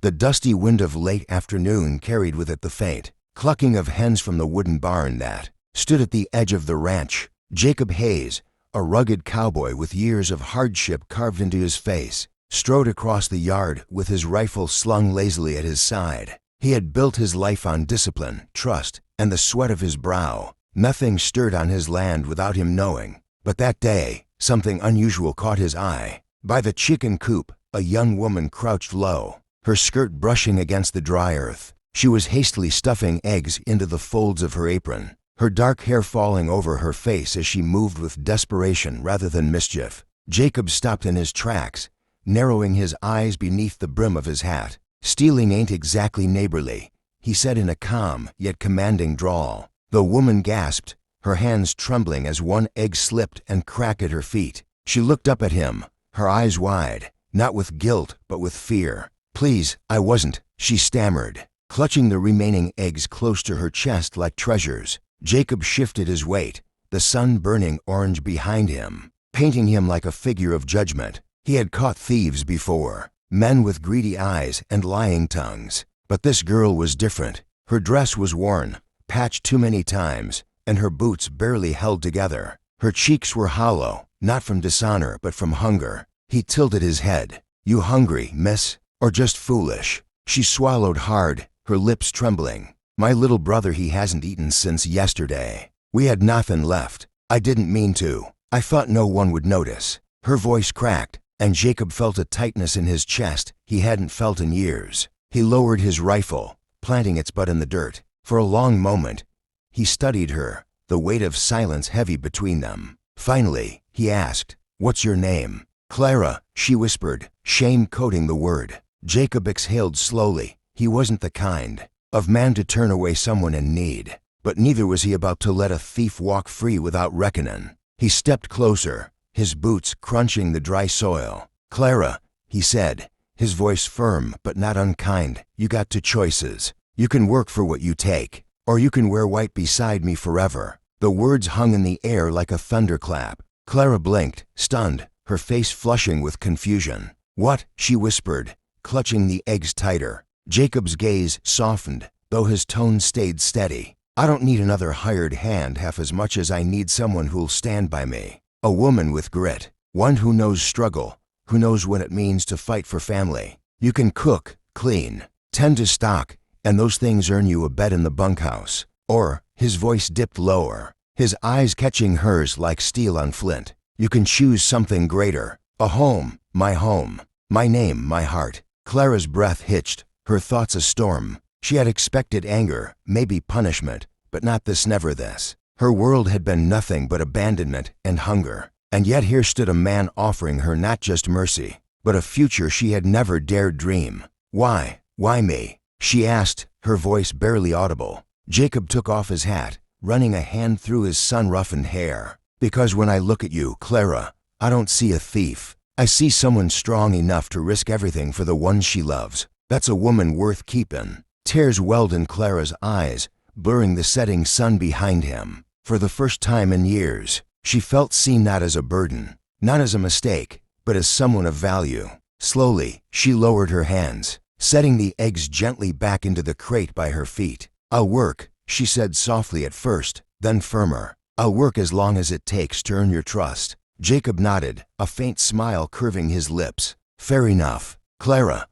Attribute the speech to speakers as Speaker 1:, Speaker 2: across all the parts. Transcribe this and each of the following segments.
Speaker 1: The dusty wind of late afternoon carried with it the faint clucking of hens from the wooden barn that stood at the edge of the ranch. Jacob Hayes, a rugged cowboy with years of hardship carved into his face, strode across the yard with his rifle slung lazily at his side. He had built his life on discipline, trust, and the sweat of his brow. Nothing stirred on his land without him knowing. But that day, something unusual caught his eye. By the chicken coop, a young woman crouched low, her skirt brushing against the dry earth. She was hastily stuffing eggs into the folds of her apron, her dark hair falling over her face as she moved with desperation rather than mischief. Jacob stopped in his tracks, narrowing his eyes beneath the brim of his hat. "Stealing ain't exactly neighborly," he said in a calm yet commanding drawl. The woman gasped, her hands trembling as one egg slipped and cracked at her feet. She looked up at him, her eyes wide, not with guilt but with fear. "Please, I wasn't," she stammered, clutching the remaining eggs close to her chest like treasures. Jacob shifted his weight, the sun burning orange behind him, painting him like a figure of judgment. He had caught thieves before, men with greedy eyes and lying tongues. But this girl was different. Her dress was worn, patched too many times, and her boots barely held together. Her cheeks were hollow, not from dishonor but from hunger. He tilted his head. "You hungry, miss? Or just foolish?" She swallowed hard, her lips trembling. "My little brother, he hasn't eaten since yesterday. We had nothing left. I didn't mean to. I thought no one would notice." Her voice cracked, and Jacob felt a tightness in his chest he hadn't felt in years. He lowered his rifle, planting its butt in the dirt. For a long moment, he studied her, the weight of silence heavy between them. Finally, he asked, "What's your name?" "Clara," she whispered, shame coating the word. Jacob exhaled slowly. He wasn't the kind of man to turn away someone in need, but neither was he about to let a thief walk free without reckoning. He stepped closer, his boots crunching the dry soil. "Clara," he said, his voice firm but not unkind, "you got two choices. You can work for what you take, or you can wear white beside me forever." The words hung in the air like a thunderclap. Clara blinked, stunned, her face flushing with confusion. "What?" she whispered, clutching the eggs tighter. Jacob's gaze softened, though his tone stayed steady. "I don't need another hired hand half as much as I need someone who'll stand by me. A woman with grit, one who knows struggle, who knows what it means to fight for family. You can cook, clean, tend to stock, and those things earn you a bed in the bunkhouse." Or, his voice dipped lower, his eyes catching hers like steel on flint. "You can choose something greater. A home, my name, my heart." Clara's breath hitched, her thoughts a storm. She had expected anger, maybe punishment, but not this, never this. Her world had been nothing but abandonment and hunger. And yet here stood a man offering her not just mercy, but a future she had never dared dream. Why me?" she asked, her voice barely audible. Jacob took off his hat, running a hand through his sun-roughened hair. "Because when I look at you, Clara, I don't see a thief. I see someone strong enough to risk everything for the one she loves. That's a woman worth keeping." Tears welled in Clara's eyes, blurring the setting sun behind him. For the first time in years, she felt seen not as a burden, not as a mistake, but as someone of value. Slowly, she lowered her hands, setting the eggs gently back into the crate by her feet. "I'll work," she said softly at first, then firmer. "I'll work as long as it takes to earn your trust." Jacob nodded, a faint smile curving his lips. "Fair enough, Clara.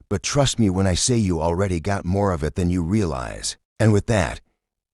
Speaker 1: But trust me when I say you already got more of it than you realize." And with that,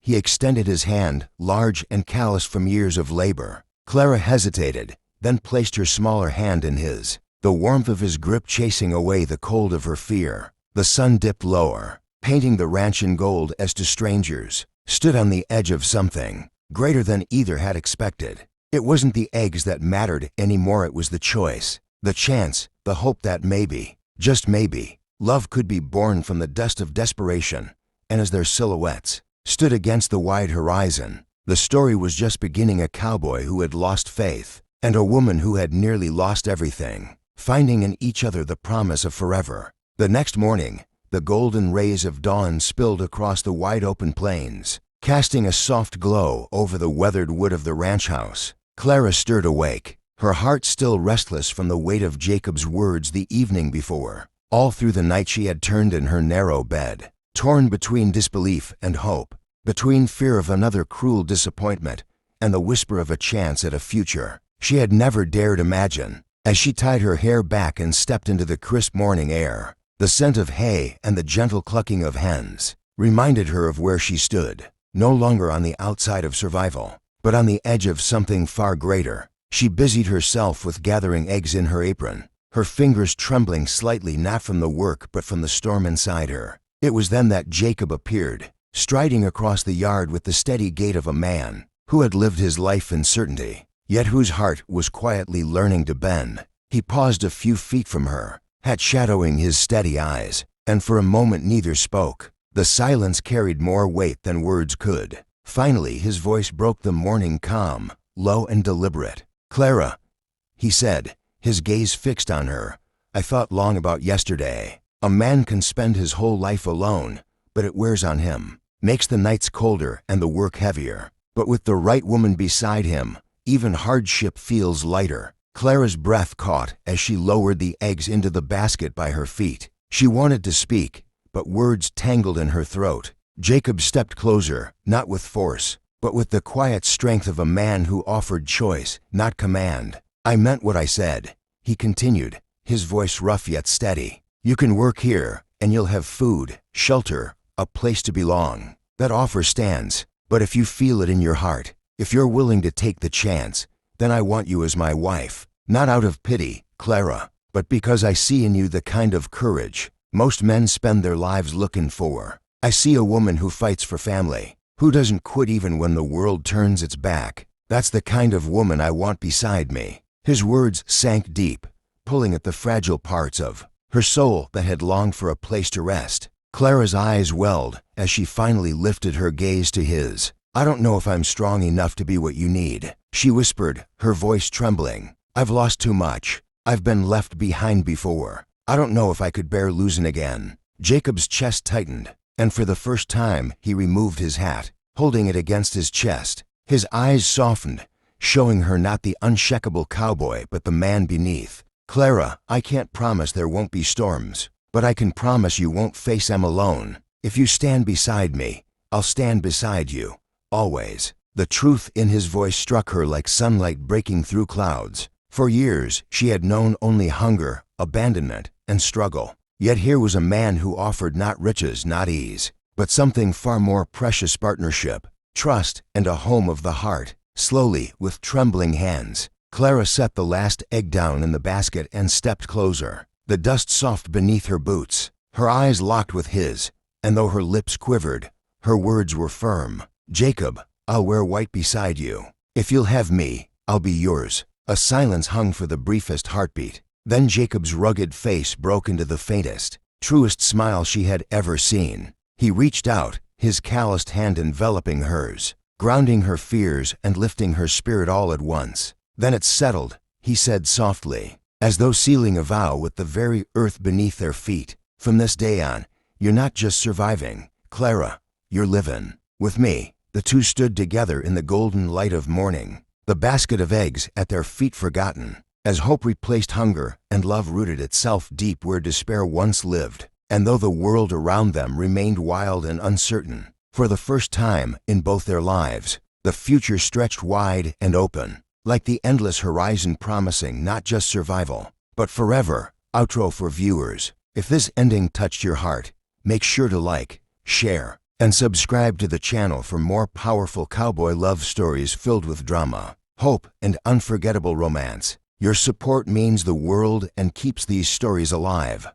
Speaker 1: he extended his hand, large and calloused from years of labor. Clara hesitated, then placed her smaller hand in his, the warmth of his grip chasing away the cold of her fear. The sun dipped lower, painting the ranch in gold as to strangers, stood on the edge of something greater than either had expected. It wasn't the eggs that mattered anymore, it was the choice, the chance, the hope that maybe, just maybe, love could be born from the dust of desperation. And as their silhouettes stood against the wide horizon, the story was just beginning. A cowboy who had lost faith, and a woman who had nearly lost everything, finding in each other the promise of forever. The next morning, the golden rays of dawn spilled across the wide open plains, casting a soft glow over the weathered wood of the ranch house. Clara stirred awake, her heart still restless from the weight of Jacob's words the evening before. All through the night she had turned in her narrow bed, torn between disbelief and hope, between fear of another cruel disappointment and the whisper of a chance at a future she had never dared imagine. As she tied her hair back and stepped into the crisp morning air, the scent of hay and the gentle clucking of hens reminded her of where she stood, no longer on the outside of survival, but on the edge of something far greater. She busied herself with gathering eggs in her apron, her fingers trembling slightly not from the work but from the storm inside her. It was then that Jacob appeared, striding across the yard with the steady gait of a man who had lived his life in certainty, yet whose heart was quietly learning to bend. He paused a few feet from her, hat shadowing his steady eyes, and for a moment neither spoke. The silence carried more weight than words could. Finally, his voice broke the morning calm, low and deliberate. "Clara," he said, his gaze fixed on her, "I thought long about yesterday. A man can spend his whole life alone, but it wears on him, makes the nights colder and the work heavier. But with the right woman beside him, even hardship feels lighter." Clara's breath caught as she lowered the eggs into the basket by her feet. She wanted to speak, but words tangled in her throat. Jacob stepped closer, not with force, but with the quiet strength of a man who offered choice, not command. "I meant what I said," he continued, his voice rough yet steady. "You can work here, and you'll have food, shelter, a place to belong. That offer stands, but if you feel it in your heart, if you're willing to take the chance, then I want you as my wife. Not out of pity, Clara, but because I see in you the kind of courage most men spend their lives looking for. I see a woman who fights for family, who doesn't quit even when the world turns its back. That's the kind of woman I want beside me." His words sank deep, pulling at the fragile parts of her soul that had longed for a place to rest. Clara's eyes welled as she finally lifted her gaze to his. "I don't know if I'm strong enough to be what you need," she whispered, her voice trembling. "I've lost too much. I've been left behind before. I don't know if I could bear losing again." Jacob's chest tightened, and for the first time he removed his hat, holding it against his chest. His eyes softened, showing her not the unshakable cowboy but the man beneath. "Clara, I can't promise there won't be storms, but I can promise you won't face them alone. If you stand beside me, I'll stand beside you, always." The truth in his voice struck her like sunlight breaking through clouds. For years, she had known only hunger, abandonment, and struggle. Yet here was a man who offered not riches, not ease, but something far more precious: partnership, trust, and a home of the heart. Slowly, with trembling hands, Clara set the last egg down in the basket and stepped closer, the dust soft beneath her boots. Her eyes locked with his, and though her lips quivered, her words were firm. "Jacob, I'll wear white beside you. If you'll have me, I'll be yours." A silence hung for the briefest heartbeat. Then Jacob's rugged face broke into the faintest, truest smile she had ever seen. He reached out, his calloused hand enveloping hers, grounding her fears and lifting her spirit all at once. "Then it's settled," he said softly, as though sealing a vow with the very earth beneath their feet. "From this day on, you're not just surviving, Clara, you're living. With me." The two stood together in the golden light of morning, the basket of eggs at their feet forgotten, as hope replaced hunger and love rooted itself deep where despair once lived. And though the world around them remained wild and uncertain, for the first time in both their lives, the future stretched wide and open, like the endless horizon promising not just survival, but forever. Outro for viewers. If this ending touched your heart, make sure to like, share, and subscribe to the channel for more powerful cowboy love stories filled with drama, hope, and unforgettable romance. Your support means the world and keeps these stories alive.